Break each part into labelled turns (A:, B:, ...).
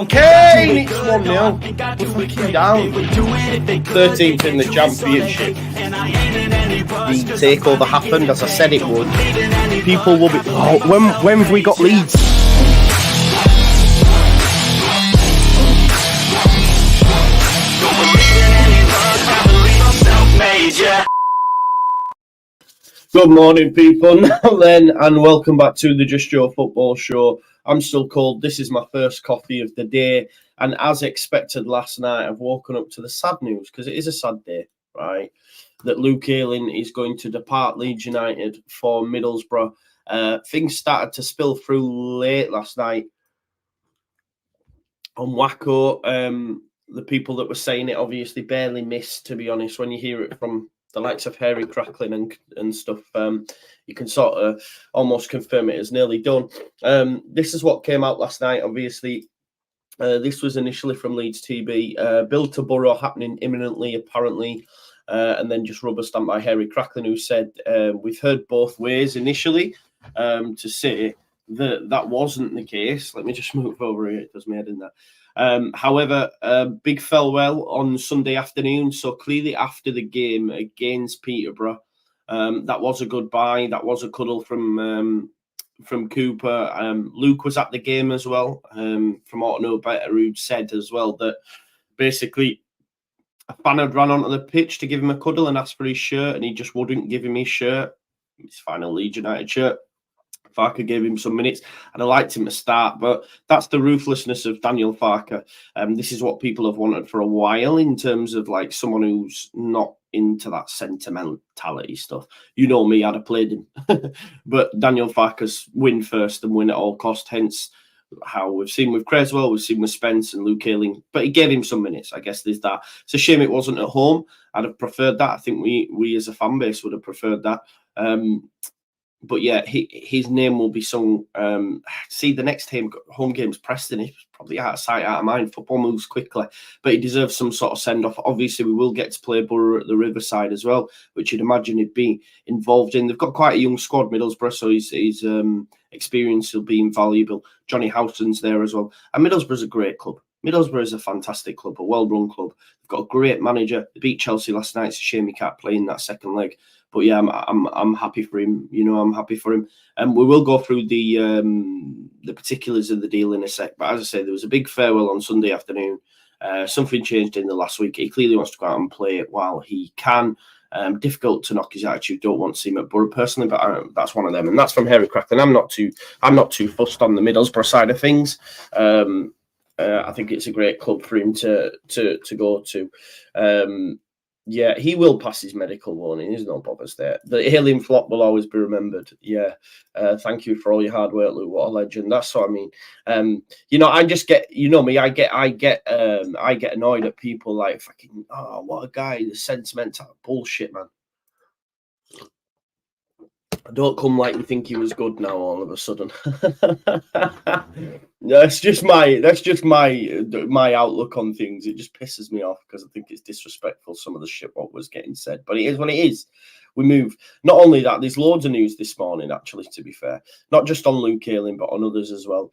A: Kane, it's 1-0. We're fucking down. 13th in the championship. The takeover happened as I said it would. People will be. Oh, when have we got Leeds? Good morning, people. Now then, and welcome back to the Just Joe Football Show. I'm still cold. This is my first coffee of the day, and as expected last night, I've woken up to the sad news, because it is a sad day, right? That Luke Ayling is going to depart Leeds United for Middlesbrough. Things started to spill through late last night on Wacko. The people that were saying it obviously barely missed, to be honest. When you hear it from the likes of Harry Crackling and stuff, you can sort of almost confirm it as nearly done. This is what came out last night, obviously. This was initially from Leeds TB. Bill to Borough happening imminently, apparently. And then just rubber stamped by Harry Crackling, who said, we've heard both ways initially, to say that that wasn't the case. Let me just move over here. It does me head in there. However, big farewell on Sunday afternoon. So clearly after the game against Peterborough, that was a goodbye. That was a cuddle from Cooper. Luke was at the game as well. From what I know better, who said as well that basically a fan had run onto the pitch to give him a cuddle and ask for his shirt, and he just wouldn't give him his shirt, his final Leeds United shirt. Farke gave him some minutes, and I liked him to start, but that's the ruthlessness of Daniel Farke. This is what people have wanted for a while in terms of like someone who's not into that sentimentality stuff. You know me, I'd have played him. But Daniel Farke's win first and win at all cost, hence how we've seen with Creswell, we've seen with Spence and Luke Ayling, but he gave him some minutes. I guess there's that. It's a shame it wasn't at home. I'd have preferred that. I think we as a fan base would have preferred that. But yeah, his name will be sung. See, the next home game's Preston. He's probably out of sight, out of mind. Football moves quickly, but he deserves some sort of send-off. Obviously, we will get to play Borough at the Riverside as well, which you'd imagine he'd be involved in. They've got quite a young squad, Middlesbrough, so his experience will be invaluable. Johnny Houghton's there as well. And Middlesbrough's a great club. Middlesbrough is a fantastic club, a well-run club. They've got a great manager. They beat Chelsea last night. It's a shame he can't play in that second leg. But yeah, I'm happy for him. You know, I'm happy for him. And we will go through the particulars of the deal in a sec. But as I say, there was a big farewell on Sunday afternoon. Something changed in the last week. He clearly wants to go out and play it while he can. Difficult to knock his attitude. Don't want to see him at Borough personally, but that's one of them. And that's from Harry Crackling. I'm not too fussed on the Middlesbrough side of things. I think it's a great club for him to go to. Yeah, he will pass his medical warning. There's no bothers there. The Ayling flop will always be remembered. Yeah. Thank you for all your hard work, Luke. What a legend. That's what I mean. You know, I just get, you know me, I get annoyed at people like fucking, oh, what a guy, the sentimental bullshit, man. Don't come like you think he was good now all of a sudden. That's just my outlook on things. It just pisses me off because I think it's disrespectful, some of the shit what was getting said. But it is what it is. We move. Not only that, there's loads of news this morning, actually, to be fair. Not just on Luke Ayling, but on others as well,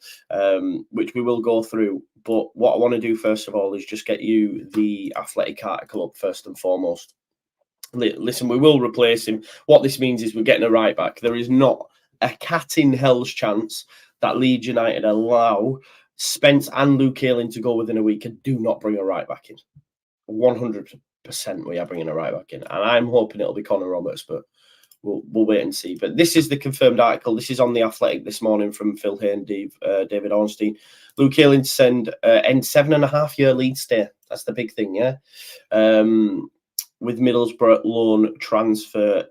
A: which we will go through. But what I want to do, first of all, is just get you the Athletic article up first and foremost. Listen, we will replace him. What this means is we're getting a right back. There is not a cat in hell's chance that Leeds United allow Spence and Luke Ayling to go within a week and do not bring a right back in. 100% we are bringing a right back in. And I'm hoping it'll be Connor Roberts, but we'll wait and see. But this is the confirmed article. This is on the Athletic this morning from Phil Hay and David Ornstein. Luke Ayling end 7.5-year Leeds stay. That's the big thing, yeah? With Middlesbrough loan transfer.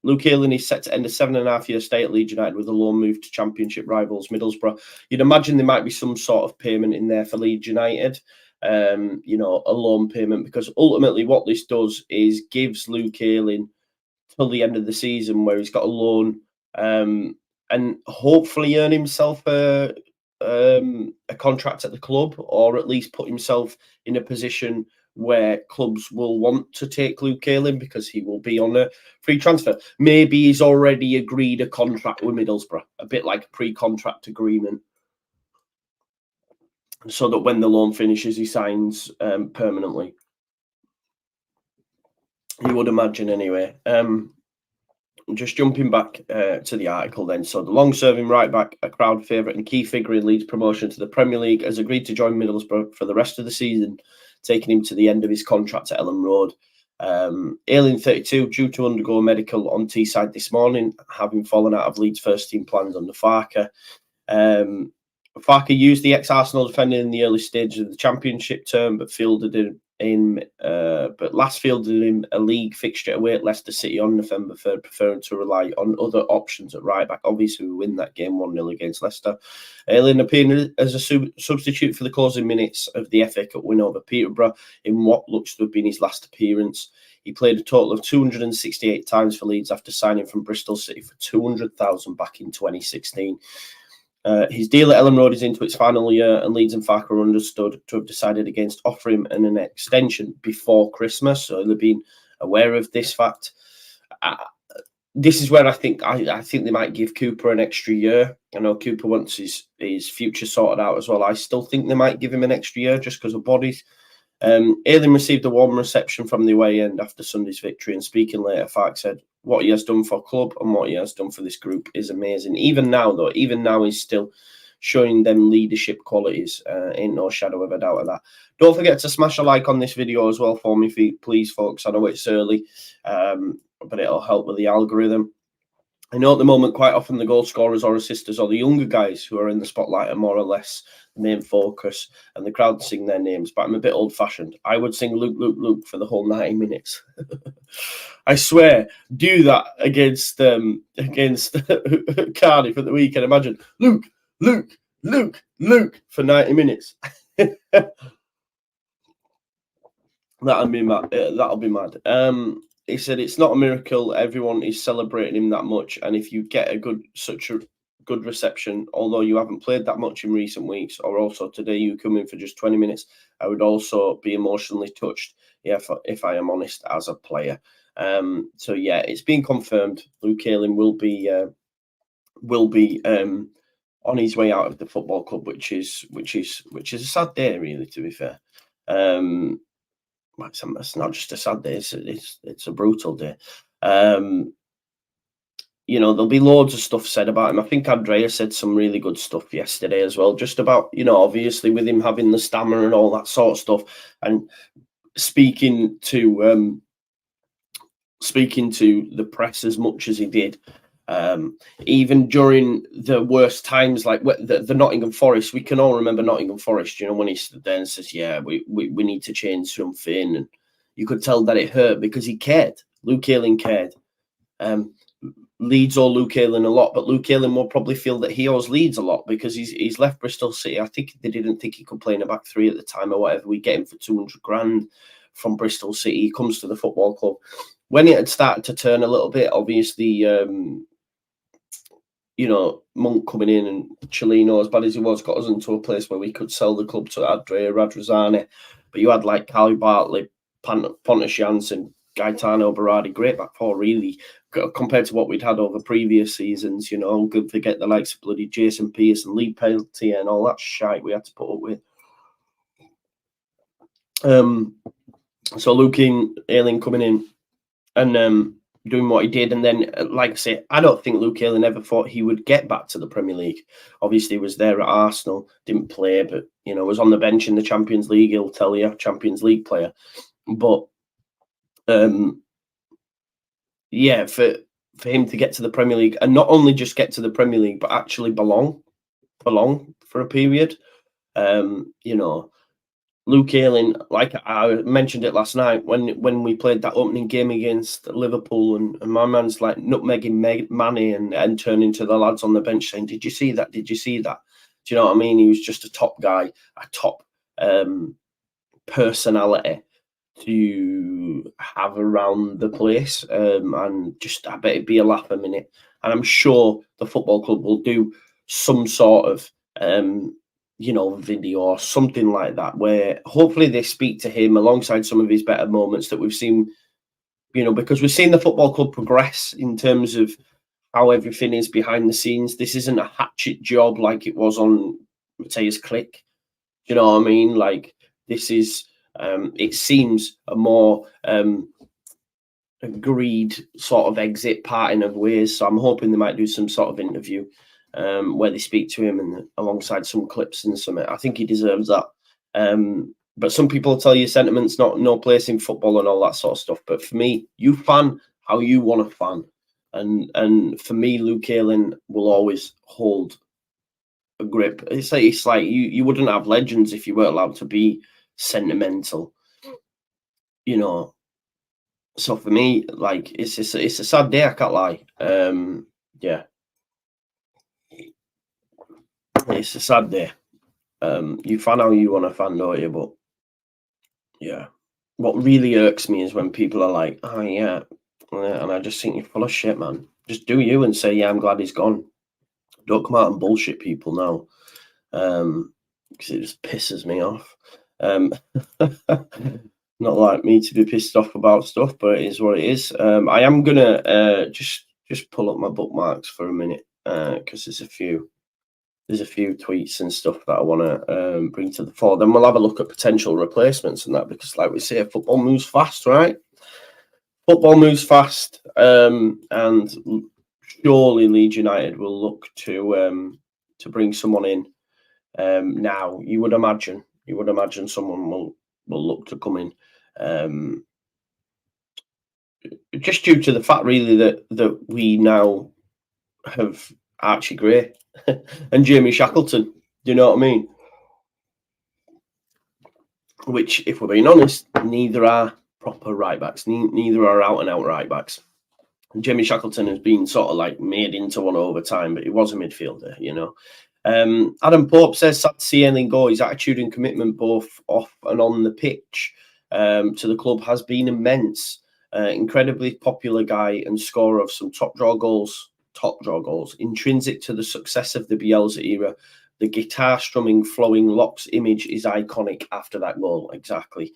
A: Luke Ayling is set to end a 7.5-year stay at Leeds United with a loan move to Championship rivals Middlesbrough. You'd imagine there might be some sort of payment in there for Leeds United, you know, a loan payment, because ultimately what this does is gives Luke Ayling till the end of the season where he's got a loan and hopefully earn himself a contract at the club, or at least put himself in a position where clubs will want to take Luke Ayling because he will be on a free transfer. Maybe he's already agreed a contract with Middlesbrough, a bit like a pre-contract agreement. so that when the loan finishes, he signs permanently. You would imagine anyway. Just jumping back to the article then. So the long-serving right-back, a crowd favourite and key figure in Leeds' promotion to the Premier League, has agreed to join Middlesbrough for the rest of the season, taking him to the end of his contract at Ellen Road. Ayling, 32, due to undergo medical on Teesside this morning, having fallen out of Leeds' first-team plans under Farker. Farker used the ex-Arsenal defender in the early stages of the Championship term, but last fielded him a league fixture away at Leicester City on November 3rd, preferring to rely on other options at right back. Obviously, we win that game 1-0 against Leicester. Ayling appeared as a substitute for the closing minutes of the FA Cup win over Peterborough in what looks to have been his last appearance. He played a total of 268 times for Leeds after signing from Bristol City for $200,000 back in 2016. His deal at Ellen Road is into its final year, and Leeds and Farker are understood to have decided against offering him an extension before Christmas. So they've been aware of this fact. This is where I think they might give Cooper an extra year. I know Cooper wants his future sorted out as well. I still think they might give him an extra year just because of bodies. Ayling received a warm reception from the away end after Sunday's victory, and speaking later, Fark said, "What he has done for club and what he has done for this group is amazing." Even now he's still showing them leadership qualities. Ain't no shadow of a doubt of that. Don't forget to smash a like on this video as well for me, please, folks. I know it's early, but it'll help with the algorithm. I know at the moment quite often the goal scorers or assisters or the younger guys who are in the spotlight are more or less the main focus and the crowd sing their names, but I'm a bit old-fashioned. I would sing Luke, Luke, Luke for the whole 90 minutes. I swear, do that against Cardiff at the weekend. Imagine, Luke, Luke, Luke, Luke for 90 minutes. That'll be mad. He said it's not a miracle. Everyone is celebrating him that much, and if you get such a good reception, although you haven't played that much in recent weeks, or also today you come in for just 20 minutes, I would also be emotionally touched. Yeah, if I am honest, as a player. So yeah, it's been confirmed. Luke Ayling will be on his way out of the football club, which is a sad day, really. To be fair. It's not just a sad day; it's a brutal day. There'll be loads of stuff said about him. I think Andrea said some really good stuff yesterday as well, just about obviously with him having the stammer and all that sort of stuff, and speaking to the press as much as he did. Even during the worst times, like the Nottingham Forest, we can all remember Nottingham Forest, when he stood there and says, yeah, we need to change something. And you could tell that it hurt because he cared. Luke Ayling cared. Leeds owe Luke Ayling a lot, but Luke Ayling will probably feel that he owes Leeds a lot because he's left Bristol City. I think they didn't think he could play in a back three at the time or whatever. We get him for 200 grand from Bristol City. He comes to the football club. When it had started to turn a little bit, obviously, Monk coming in and Cellino, as bad as he was, got us into a place where we could sell the club to Andrea Radrizzani. But you had like Callie Bartley, Pontus Janssen, Gaetano Berardi, great back four, really, compared to what we'd had over previous seasons. Good forget the likes of bloody Jason Pearce and Lee Peltier and all that shite we had to put up with. So Luke Ayling coming in and doing what he did, and then, like I say, I don't think Luke Ayling ever thought he would get back to the Premier League. Obviously, he was there at Arsenal, didn't play, but was on the bench in the Champions League. He'll tell you, Champions League player. But yeah, for him to get to the Premier League, and not only just get to the Premier League, but actually belong for a period. Luke Ayling, like I mentioned it last night when we played that opening game against Liverpool, and my man's like nutmegging Manny and turning to the lads on the bench saying, "Did you see that? Did you see that?" Do you know what I mean? He was just a top guy, a top personality to have around the place, and just I bet it'd be a laugh a minute. And I'm sure the football club will do some sort of video or something like that, where hopefully they speak to him alongside some of his better moments that we've seen, because we've seen the football club progress in terms of how everything is behind the scenes. This isn't a hatchet job like it was on Mateus Click. you know what I mean? Like, this is, it seems a more agreed sort of exit parting of ways. So I'm hoping they might do some sort of interview where they speak to him and alongside some clips and something. I think he deserves that. But some people tell you sentiments, no place in football and all that sort of stuff. But for me, you fan how you want to fan. And for me, Luke Ayling will always hold a grip. It's like you wouldn't have legends if you weren't allowed to be sentimental, you know. So for me, like, it's a sad day, I can't lie. Yeah, it's a sad day. You fan how you want to fan, don't you? But yeah, what really irks me is when people are like, "Oh yeah," and I just think you're full of shit, man. Just do you and say, "Yeah, I'm glad he's gone." Don't come out and bullshit people now, because it just pisses me off. Not like me to be pissed off about stuff, but it is what it is. I am gonna just pull up my bookmarks for a minute because there's a few tweets and stuff that I want to bring to the fore. Then we'll have a look at potential replacements and that, because, like we say, football moves fast, right? Football moves fast, and surely Leeds United will look to bring someone in. Now, you would imagine someone will look to come in, just due to the fact, really, that we now have Archie Gray and Jamie Shackleton. Do you know what I mean? Which, if we're being honest, neither are proper right backs. Neither are out and out right backs. Jamie Shackleton has been sort of like made into one over time, but he was a midfielder, you know. Adam Pope says, sad to see Ayling go. His attitude and commitment, both off and on the pitch, to the club has been immense. Incredibly popular guy and scorer of some top draw goals. Intrinsic to the success of the Bielsa era, the guitar strumming, flowing locks image is iconic after that goal. Exactly.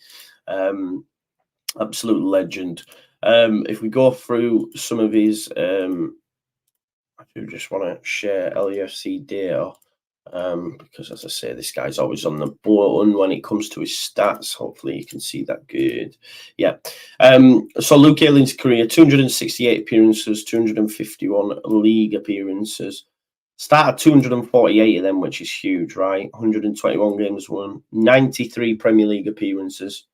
A: Absolute legend. If we go through some of his, I do just want to share LUFC data, because, as I say, this guy's always on the button when it comes to his stats. Hopefully you can see that good. Yeah. So Luke Ayling's career, 268 appearances, 251 league appearances. Started 248 of them, which is huge, right? 121 games won, 93 Premier League appearances,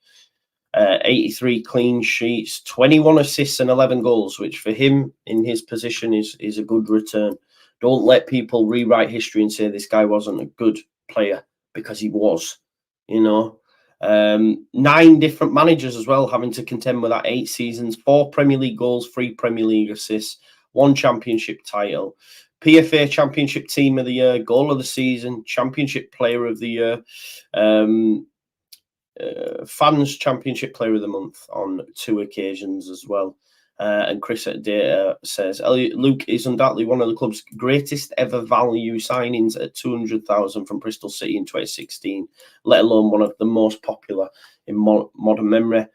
A: 83 clean sheets, 21 assists and 11 goals, which for him in his position is a good return. Don't let people rewrite history and say this guy wasn't a good player, because he was, you know. 9 different managers as well, having to contend with that, 8 seasons, 4 Premier League goals, 3 Premier League assists, 1 championship title, PFA Championship Team of the Year, Goal of the Season, Championship Player of the Year, Fans Championship Player of the Month on 2 occasions as well. And Chris at Data says, Luke is undoubtedly one of the club's greatest ever value signings at 200,000 from Bristol City in 2016, let alone one of the most popular in modern memory.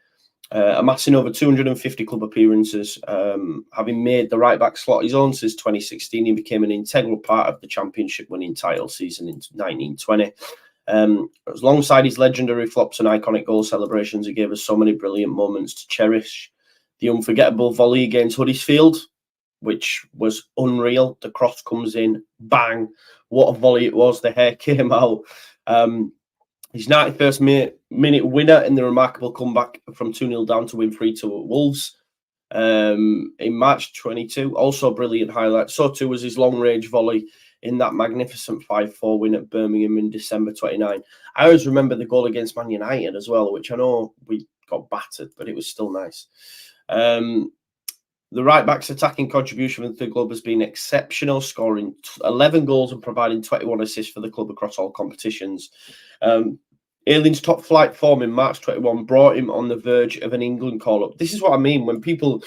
A: Amassing over 250 club appearances, having made the right-back slot his own since 2016, he became an integral part of the championship-winning title season in 1920. Alongside his legendary flops and iconic goal celebrations, he gave us so many brilliant moments to cherish. The unforgettable volley against Huddersfield, which was unreal. The cross comes in, bang, what a volley it was. The hair came out. His 91st minute winner in the remarkable comeback from 2-0 down to win 3-2 at Wolves in March 22. Also a brilliant highlight. So too was his long-range volley in that magnificent 5-4 win at Birmingham in December 29. I always remember the goal against Man United as well, which I know we got battered, but it was still nice. The right-back's attacking contribution with the club has been exceptional, scoring 11 goals and providing 21 assists for the club across all competitions. Ayling's top flight form in March 21 brought him on the verge of an England call-up. This is what I mean when people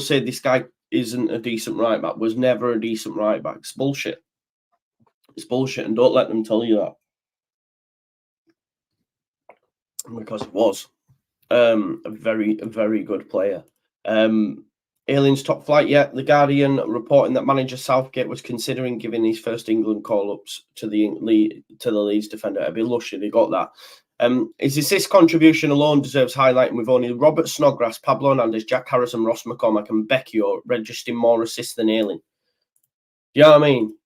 A: say this guy isn't a decent right-back, was never a decent right-back. It's bullshit. It's bullshit, and don't let them tell you that. Because it was. A very, very good player. Ayling Ayling's top flight yet. The Guardian reporting that manager Southgate was considering giving his first England call-ups to the Leeds defender. It'd be lush if he got that. His assist contribution alone deserves highlighting, with only Robert Snodgrass, Pablo Hernandez, Jack Harrison, Ross McCormack and Becchio registering more assists than Ayling. Do you know what I mean?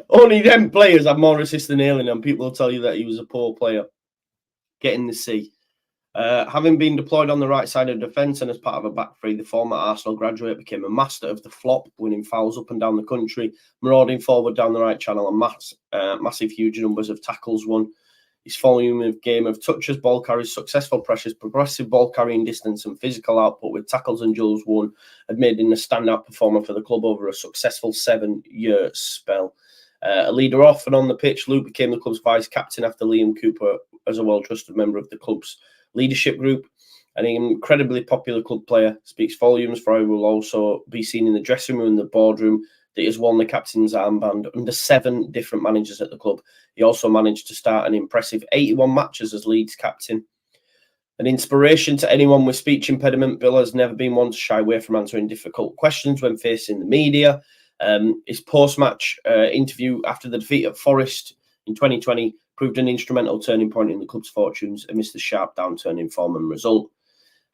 A: Only them players have more assists than Ayling, and people will tell you that he was a poor player. Getting the C. Having been deployed on the right side of defence and as part of a back three, the former Arsenal graduate became a master of the flop, winning fouls up and down the country, marauding forward down the right channel, and massive, huge numbers of tackles won. His volume of game of touches, ball carries, successful pressures, progressive ball carrying distance and physical output with tackles and duels won had made him a standout performer for the club over a successful 7-year spell. A leader off and on the pitch, Luke became the club's vice-captain after Liam Cooper as a well-trusted member of the club's leadership group. An incredibly popular club player, speaks volumes for how he will also be seen in the dressing room and the boardroom, that he has won the captain's armband under 7 different managers at the club. He also managed to start an impressive 81 matches as Leeds captain. An inspiration to anyone with speech impediment, Bill has never been one to shy away from answering difficult questions when facing the media. His post-match interview after the defeat at Forest in 2020 proved an instrumental turning point in the club's fortunes amidst the sharp downturn in form and result.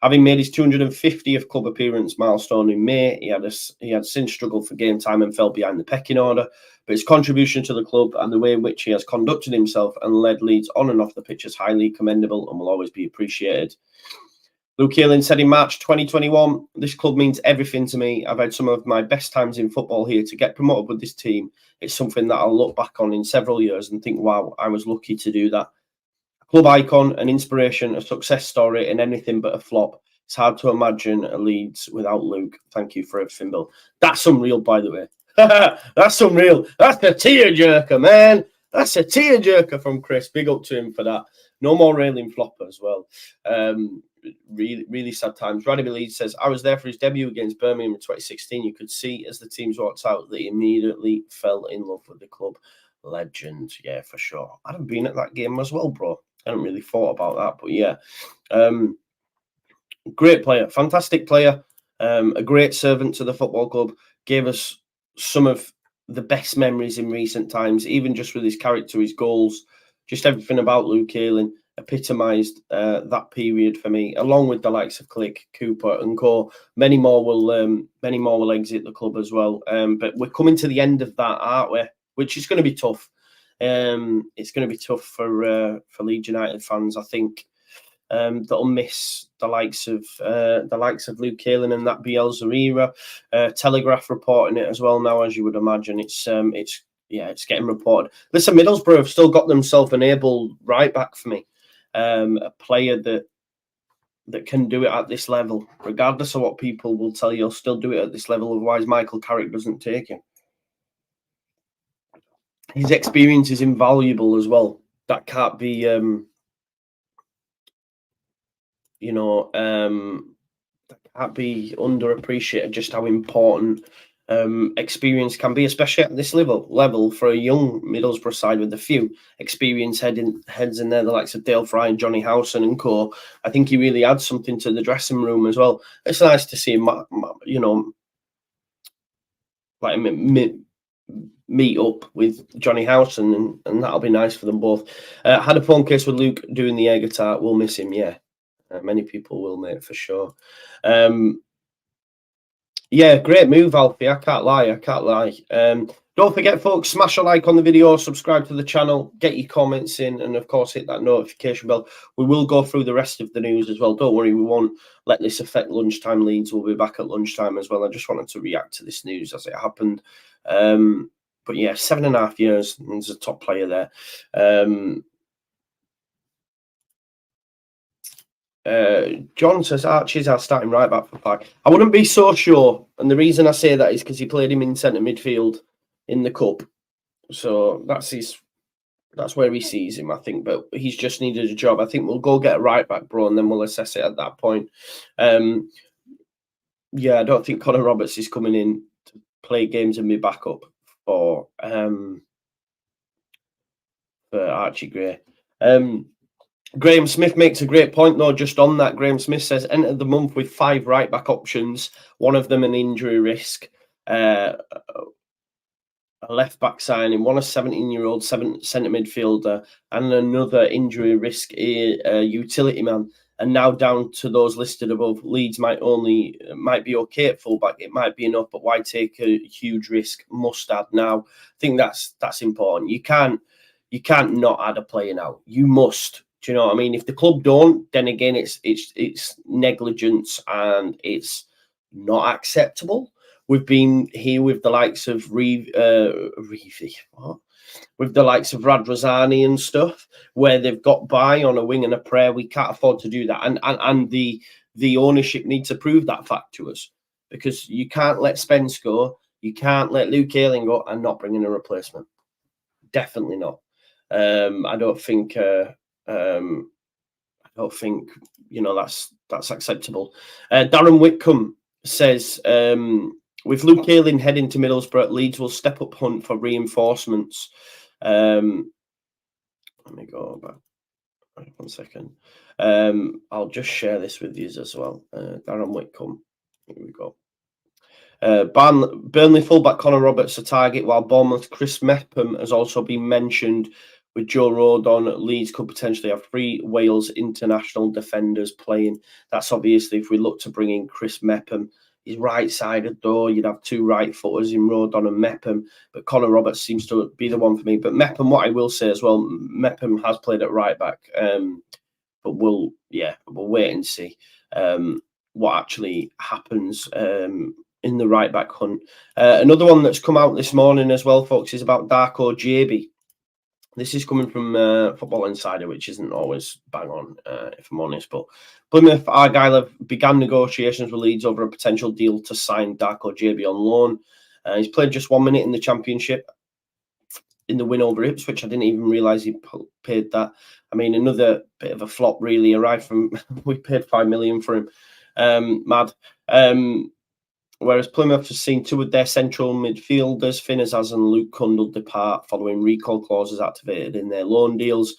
A: Having made his 250th club appearance milestone in May, he had since struggled for game time and fell behind the pecking order. But his contribution to the club and the way in which he has conducted himself and led Leeds on and off the pitch is highly commendable and will always be appreciated. Luke Ayling said in March 2021, "This club means everything to me. I've had some of my best times in football here. To get promoted with this team, it's something that I'll look back on in several years and think, wow, I was lucky to do that. Club icon, an inspiration, a success story, and anything but a flop. It's hard to imagine a Leeds without Luke. Thank you for everything, Bill." That's unreal, by the way. That's unreal. That's a tearjerker, man. That's a tearjerker from Chris. Big up to him for that. No more Ayling flop as well. Really, really sad times. Radby Leeds says, "I was there for his debut against Birmingham in 2016. You could see as the teams walked out that he immediately fell in love with the club." Legend, yeah, for sure. I haven't been at that game as well, bro. I haven't really thought about that, but yeah. Great player, fantastic player, a great servant to the football club, gave us some of the best memories in recent times, even just with his character, his goals, just everything about Luke Ayling epitomised that period for me, along with the likes of Click, Cooper and co. Many more will exit the club as well. But we're coming to the end of that, aren't we? Which is going to be tough. It's going to be tough for Leeds United fans, I think. That'll miss the likes of Luke Ayling and that Bielsa era. Telegraph reporting it as well now, as you would imagine. It's getting reported. Listen, Middlesbrough have still got themselves an able right back for me. A player that can do it at this level, regardless of what people will tell you. He'll still do it at this level. Otherwise, Michael Carrick doesn't take him. His experience is invaluable as well. That can't be, that can't be underappreciated. Just how important experience can be, especially at this level for a young Middlesbrough side with a few experienced heads in there, the likes of Dale Fry and Johnny Howson and co. I think he really adds something to the dressing room as well. It's nice to see him, meet up with Johnny Howson, and that'll be nice for them both. Had a phone case with Luke doing the air guitar. We'll miss him, yeah. Many people will, mate, for sure. Yeah, great move, Alfie. I can't lie. Don't forget, folks, smash a like on the video, subscribe to the channel, get your comments in, and of course, hit that notification bell. We will go through the rest of the news as well. Don't worry, we won't let this affect lunchtime. Leeds will be back at lunchtime as well. I just wanted to react to this news as it happened. But yeah, 7.5 years, and there's a top player there. John says Archie's our starting right back for Park. I wouldn't be so sure, and the reason I say that is because he played him in centre midfield in the cup, so that's where he sees him, I think. But he's just needed a job. I think we'll go get a right back, bro, and then we'll assess it at that point. Yeah, I don't think Connor Roberts is coming in to play games and be backup for Archie Gray. Graham Smith makes a great point, though, just on that. Graham Smith says, entered the month with 5 right-back options, one of them an injury risk, a left-back signing, one a 17-year-old centre midfielder, and another injury risk utility man. And now down to those listed above. Leeds might be okay at fullback. It might be enough, but why take a huge risk? Must add now. I think that's important. You can't not add a player now. You must. Do you know what I mean? If the club don't, then again, it's negligence and it's not acceptable. We've been here with the likes of with the likes of Radrazani and stuff, where they've got by on a wing and a prayer. We can't afford to do that, and the ownership needs to prove that fact to us, because you can't let Spence go, you can't let Luke Ayling go and not bring in a replacement. Definitely not. I don't think that's acceptable. Darren Whitcomb says, with Luke Ayling heading to Middlesbrough, Leeds will step up hunt for reinforcements. Let me go back. Right, 1 second. I'll just share this with you as well. Darren Whitcomb. Here we go. Burnley fullback Connor Roberts a target, while Bournemouth Chris Mepham has also been mentioned. With Joe Rodon, Leeds could potentially have 3 Wales international defenders playing. That's obviously if we look to bring in Chris Mepham. He's right-sided, though. You'd have 2 right footers in Rodon and Mepham, but Connor Roberts seems to be the one for me. But Mepham, what I will say as well, Mepham has played at right-back, but we'll wait and see what actually happens in the right-back hunt. Another one that's come out this morning as well, folks, is about Darko JB. This is coming from Football Insider, which isn't always bang on, if I'm honest. But Plymouth Argyle have began negotiations with Leeds over a potential deal to sign Darko JB on loan. He's played just 1 minute in the Championship in the win over Ipswich. I didn't even realise he paid that. I mean, another bit of a flop, really. We paid $5 million for him. Mad. Whereas Plymouth has seen 2 of their central midfielders, Finn Azaz and Luke Cundle, depart following recall clauses activated in their loan deals.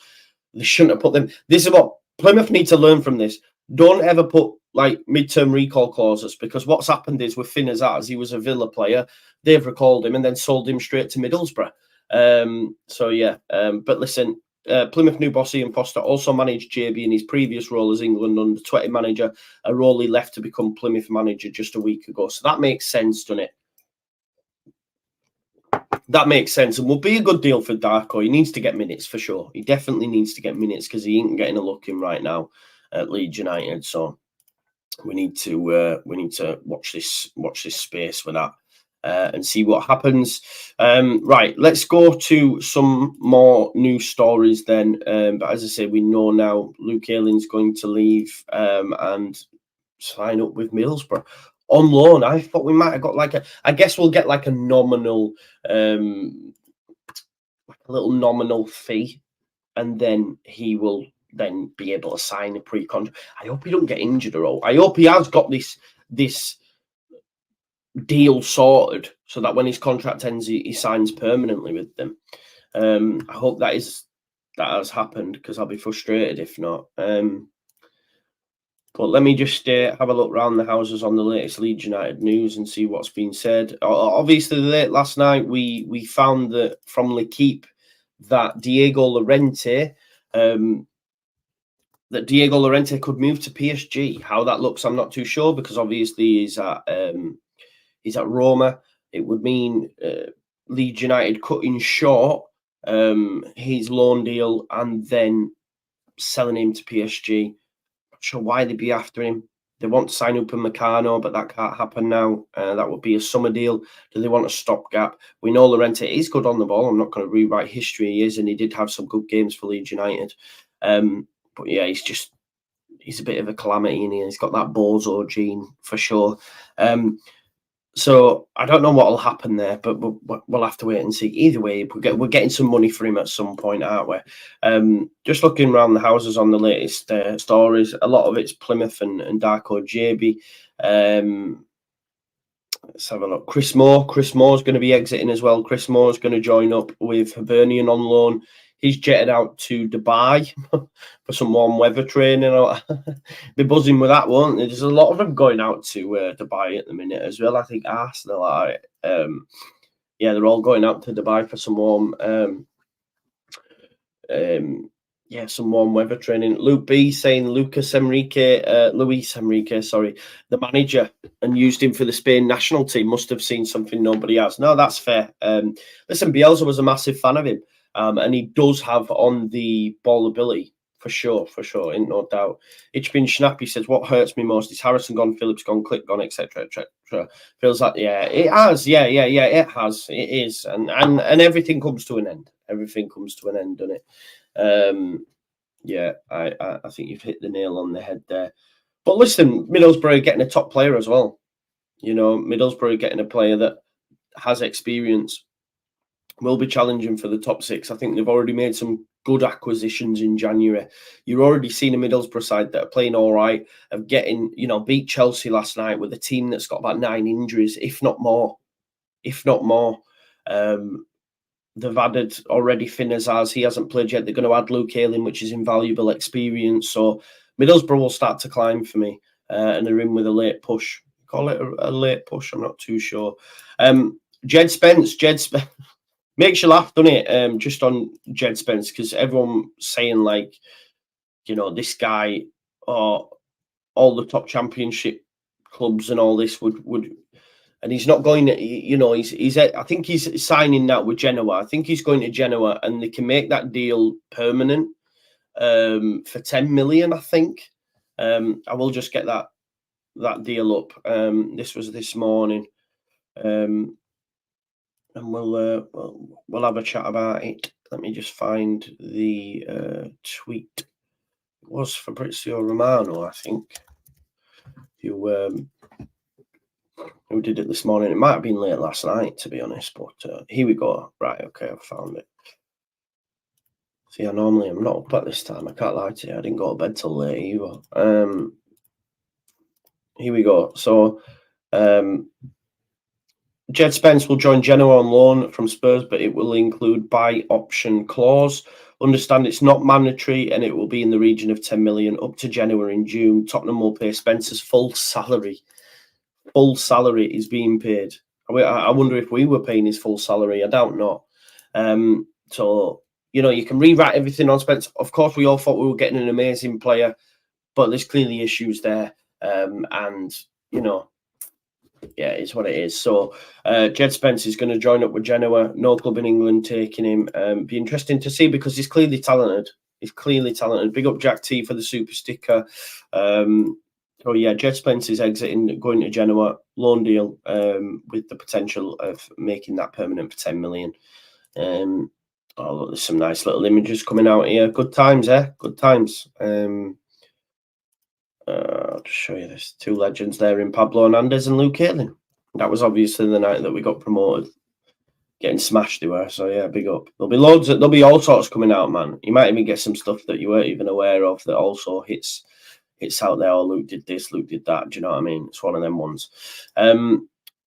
A: They shouldn't have put them. This is what Plymouth need to learn from this. Don't ever put like mid-term recall clauses, because what's happened is with Finn Azaz, he was a Villa player. They've recalled him and then sold him straight to Middlesbrough. But listen, Plymouth new boss Ian Foster also managed JB in his previous role as England under-20 manager, a role he left to become Plymouth manager just a week ago. So that makes sense, doesn't it? That makes sense, and will be a good deal for Darko. He needs to get minutes for sure. He definitely needs to get minutes, because he ain't getting a look in right now at Leeds United. So we need to watch this space for that. And see what happens. Right, let's go to some more news stories then. But as I say, we know now Luke Ayling's going to leave and sign up with Middlesbrough on loan. I thought we might have got I guess we'll get like a nominal, like a little nominal fee, and then he will then be able to sign a pre-contract. I hope he don't get injured or all. I hope he has got this deal sorted, so that when his contract ends, he signs permanently with them. I hope that has happened, because I'll be frustrated if not. But let me just have a look around the houses on the latest Leeds United news and see what's been said. Obviously, late last night we found that from L'Equipe that Diego Llorente could move to PSG. How that looks, I'm not too sure, because obviously he's at Roma. It would mean Leeds United cutting short his loan deal and then selling him to PSG. Not sure why they'd be after him. They want to sign up in Meccano, but that can't happen now. That would be a summer deal. Do they want a stopgap? We know Llorente is good on the ball. I'm not going to rewrite history. He is, and he did have some good games for Leeds United. But yeah, he's a bit of a calamity, and he's got that bozo gene for sure. So I don't know what will happen there, but we'll have to wait and see. Either way, we're getting some money for him at some point, aren't we? Just looking around the houses on the latest stories, a lot of it's Plymouth and Darko JB. Let's have a look. Chris Moore's going to be exiting as well. Chris Moore's going to join up with Hibernian on loan. he's jetted out to Dubai for some warm weather training. They're buzzing with that, won't they? There's a lot of them going out to Dubai at the minute as well. I think Arsenal are. Yeah, they're all going out to Dubai for some warm. Some warm weather training. Luke B saying Luis Enrique, the manager, and used him for the Spain national team, must have seen something nobody has. No, that's fair. Listen, Bielsa was a massive fan of him, and he does have on the ball ability for sure, ain't no doubt. It's been Schnappy says, what hurts me most is Harrison gone, Phillips gone, Click gone, etc. Feels like, yeah, it has, it has, it is, and everything comes to an end. Everything comes to an end, doesn't it? I think you've hit the nail on the head there. But listen, Middlesbrough getting a top player as well. You know, Middlesbrough getting a player that has experience, will be challenging for the top six. I think they've already made some good acquisitions in January. You're already seeing a Middlesbrough side that are playing all right, of getting, beat Chelsea last night with a team that's got about 9 injuries, if not more. They've added already Finn Azaz. He hasn't played yet. They're going to add Luke Ayling, which is invaluable experience. So Middlesbrough will start to climb for me, and they're in with a late push. Call it a late push. I'm not too sure. Jed Spence makes you laugh, doesn't it? Just on Jed Spence, because everyone saying this guy or all the top championship clubs and all this would. And he's not going to, he's. I think he's signing that with Genoa. I think he's going to Genoa, and they can make that deal permanent for 10 million. I think. I will just get that deal up. This was this morning, and we'll have a chat about it. Let me just find the tweet. It was Fabrizio Romano, I think. Who did it this morning? It might have been late last night, to be honest, but here we go. Right, okay, I found it. See, I'm not up at this time. I can't lie to you. I didn't go to bed till late either. Here we go. So, Jed Spence will join Genoa on loan from Spurs, but it will include buy option clause. Understand it's not mandatory, and it will be in the region of 10 million up to Genoa in June. Tottenham will pay Spence's full salary. Full salary is being paid. I wonder if we were paying his full salary. I doubt not. So, you can rewrite everything on Spence. Of course, we all thought we were getting an amazing player, but there's clearly issues there. It's what it is. So, Jed Spence is going to join up with Genoa. No club in England taking him. Be interesting to see, because he's clearly talented. Big up Jack T for the super sticker. So yeah, Jed Spence is exiting, going to Genoa, loan deal, with the potential of making that permanent for 10 million. Look, there's some nice little images coming out here. Good times, Good times. I'll just show you this. 2 legends there in Pablo Hernandez and Luke Ayling. That was obviously the night that we got promoted. Getting smashed, they were. So yeah, big up. There'll be all sorts coming out, man. You might even get some stuff that you weren't even aware of that also hits out there. Oh, Luke did this, Luke did that. Do you know what I mean? It's one of them ones.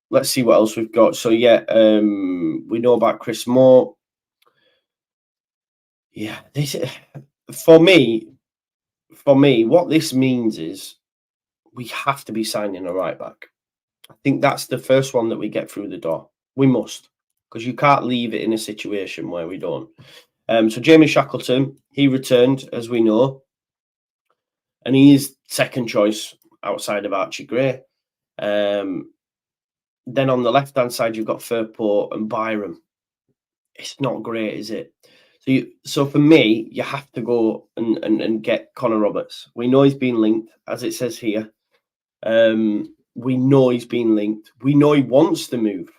A: Let's see what else we've got. So yeah, we know about Chris Moore. Yeah, this for me, what this means is we have to be signing a right back. I think that's the first one that we get through the door. We must, because you can't leave it in a situation where we don't. So Jamie Shackleton, he returned, as we know, and he is second choice outside of Archie Gray. Then on the left-hand side, you've got Firpo and Byram. It's not great, is it? So for me, you have to go and get Connor Roberts. We know he's been linked, as it says here. We know he's been linked. We know he wants to move.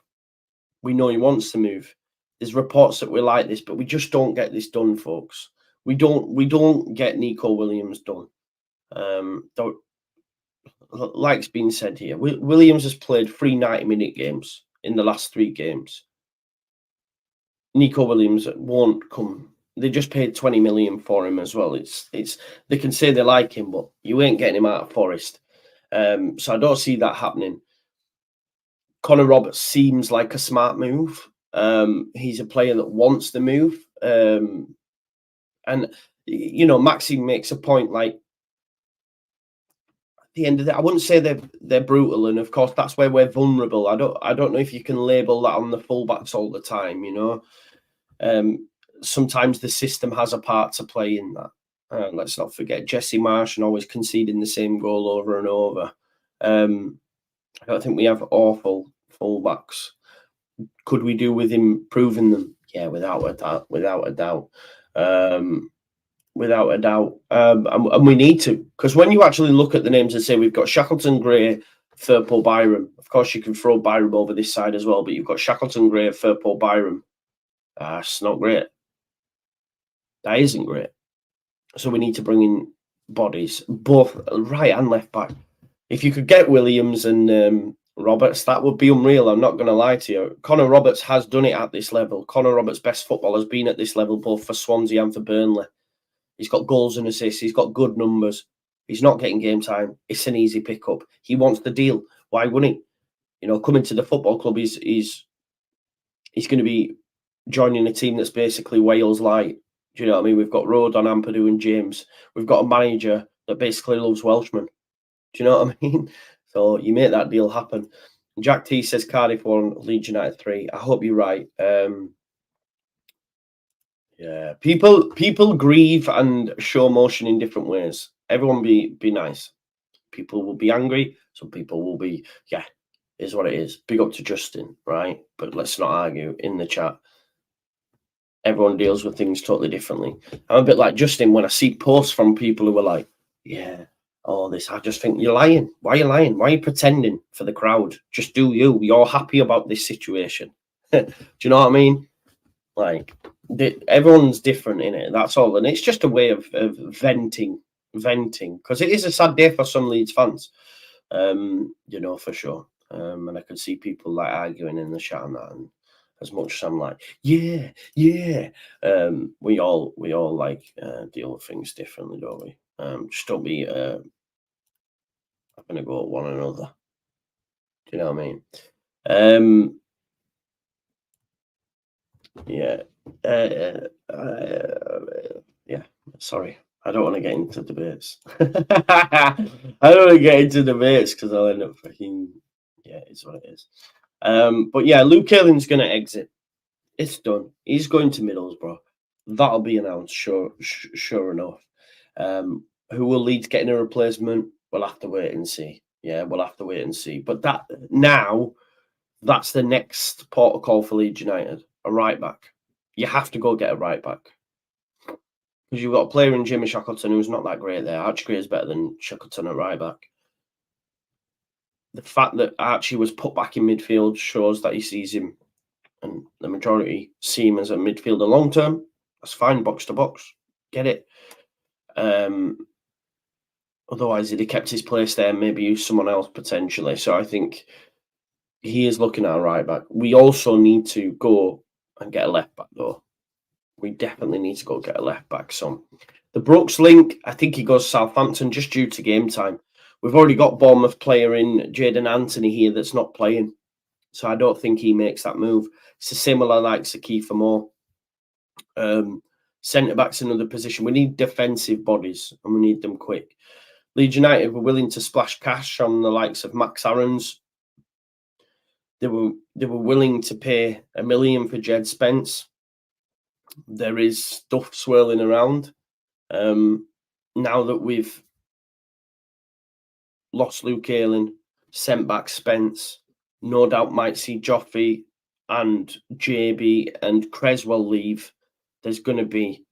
A: There's reports that we're like this, but we just don't get this done, folks. We don't get Nico Williams done. Like's been said here, Williams has played 3 90-minute games in the last 3 games. Nico Williams won't come. They just paid 20 million for him as well. It's they can say they like him, but you ain't getting him out of Forest. So I don't see that happening. Connor Roberts seems like a smart move. He's a player that wants to move. And you know, Maxi makes a point like at the end of it, I wouldn't say they're brutal, and of course that's where we're vulnerable. I don't know if you can label that on the fullbacks all the time. You know, sometimes the system has a part to play in that. Let's not forget Jesse Marsh and always conceding the same goal over and over. I don't think we have awful fullbacks. Could we do with improving them? Yeah, without a doubt. Without a doubt. And we need to, because when you actually look at the names and say we've got Shackleton, Gray, Firpo, Byram. Of course, you can throw Byram over this side as well, but you've got Shackleton, Gray, Firpo, Byram. That's not great. That isn't great. So we need to bring in bodies, both right and left back. If you could get Williams and Roberts, that would be unreal. I'm not going to lie to you. Connor Roberts has done it at this level. Connor Roberts' best football has been at this level, both for Swansea and for Burnley. He's got goals and assists. He's got good numbers. He's not getting game time. It's an easy pickup. He wants the deal. Why wouldn't he? You know, coming to the football club, he's going to be joining a team that's basically Wales light. Do you know what I mean? We've got Rodon, Ampadu and James. We've got a manager that basically loves Welshmen. Do you know what I mean? So you make that deal happen. Jack T says Cardiff 1, Leeds United 3. I hope you're right. Yeah, people grieve and show emotion in different ways. Everyone be nice. People will be angry. Some people will be, yeah, is what it is. Big up to Justin, right? But let's not argue in the chat. Everyone deals with things totally differently. I'm a bit like Justin when I see posts from people who are like, yeah, all this. I just think you're lying. Why are you lying? Why are you pretending for the crowd? Just do you. You're happy about this situation. Do you know what I mean? Like, everyone's different in it. That's all. And it's just a way of venting, because it is a sad day for some Leeds fans, you know, for sure. And I could see people like arguing in the chat and that. And as much as I'm like, yeah, we all like deal with things differently, don't we? Just don't be having to go at one another. Do you know what I mean? Yeah. Yeah. Sorry, I don't want to get into debates. I don't want to get into debates because I'll end up fucking. Yeah, it's what it is. But yeah, Luke Ayling's going to exit. It's done. He's going to Middlesbrough. That'll be announced, sure enough. Who will Leeds getting a replacement? We'll have to wait and see. Yeah, we'll have to wait and see. But that's the next port of call for Leeds United, a right back. You have to go get a right back. Because you've got a player in Jimmy Shackleton who's not that great there. Archie Gray is better than Shackleton at right back. The fact that Archie was put back in midfield shows that he sees him, and the majority see him as a midfielder long term. That's fine, box to box. Get it. Otherwise, he'd have kept his place there and maybe use someone else potentially. So I think he is looking at a right back. We also need to go and get a left back, though. We definitely need to go get a left back. So the Brooks link, I think he goes Southampton just due to game time. We've already got Bournemouth player in Jadon Anthony here that's not playing. So I don't think he makes that move. It's a similar like Kiefer Moore. Centre-back's another position. We need defensive bodies and we need them quick. Leeds United were willing to splash cash on the likes of Max Aarons. They were willing to pay $1 million for Jed Spence. There is stuff swirling around. Now that we've lost Luke Ayling, sent back Spence, no doubt might see Joffrey and JB and Creswell leave. There's going to be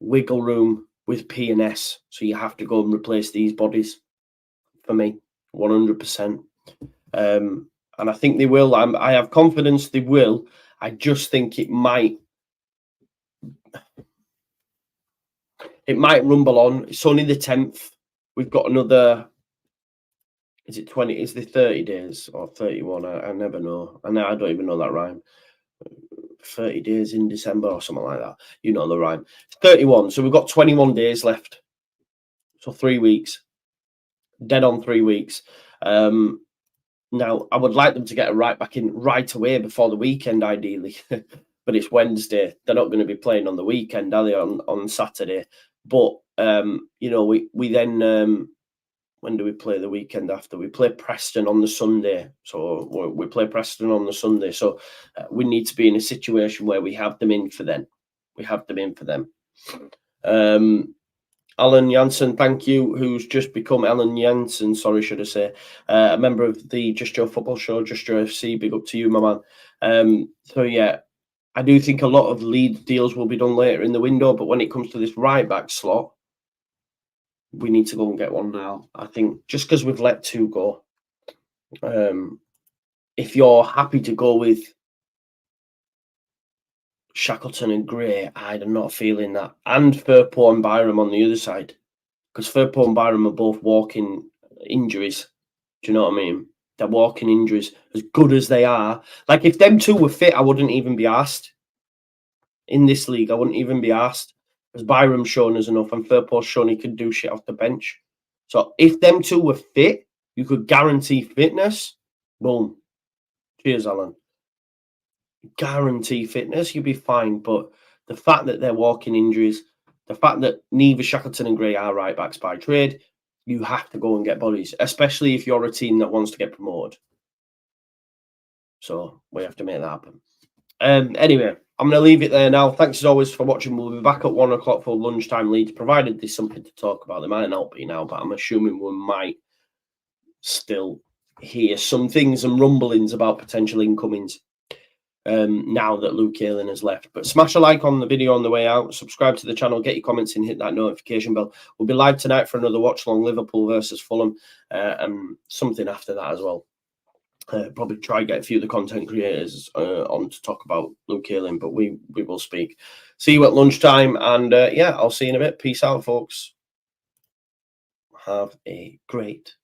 A: wiggle room with P&S. So you have to go and replace these bodies for me, 100%. And I think they will. I have confidence they will. I just think it might rumble on. It's only the 10th. We've got another, is it 20? Is it 30 days or 31? I never know. I don't even know that rhyme. 30 days in December or something like that. You know the rhyme. 31. So we've got 21 days left. So 3 weeks. Dead on 3 weeks. Now, I would like them to get a right back in right away before the weekend, ideally. but it's Wednesday. They're not going to be playing on the weekend, are they? On Saturday. But you know, we then when do we play the weekend after? We play Preston on the Sunday. So we play Preston on the Sunday. So we need to be in a situation where we have them in for them. We have them in for them. Alan Jansen, thank you, who's just become Alan Jansen, sorry, should I say, a member of the Just Joe football show, Just Joe FC. Big up to you, my man. So, yeah, I do think a lot of lead deals will be done later in the window, but when it comes to this right-back slot, we need to go and get one now. I think just because we've let 2 go, if you're happy to go with Shackleton and Gray, I'm not feeling that. And Firpo and Byram on the other side. Because Firpo and Byram are both walking injuries. Do you know what I mean? They're walking injuries. As good as they are. Like, if them 2 were fit, I wouldn't even be asked. In this league, I wouldn't even be asked. Because Byram's shown us enough and Firpo's shown he could do shit off the bench. So, if them 2 were fit, you could guarantee fitness. Boom. Cheers, Alan. Guarantee fitness, you'll be fine. But the fact that they're walking injuries, the fact that neither Shackleton and Gray are right backs by trade, you have to go and get bodies, especially if you're a team that wants to get promoted. So we have to make that happen. Anyway, I'm going to leave it there now. Thanks as always for watching. We'll be back at 1 o'clock for lunchtime Leeds, provided there's something to talk about. There might not be now, but I'm assuming we might still hear some things and rumblings about potential incomings. Now that Luke Ayling has left. But smash a like on the video on the way out, subscribe to the channel, get your comments in, hit that notification bell. We'll be live tonight for another watch along, Liverpool versus Fulham, and something after that as well. Probably try and get a few of the content creators on to talk about Luke Ayling, but we will speak. See you at lunchtime, and yeah, I'll see you in a bit. Peace out, folks. Have a great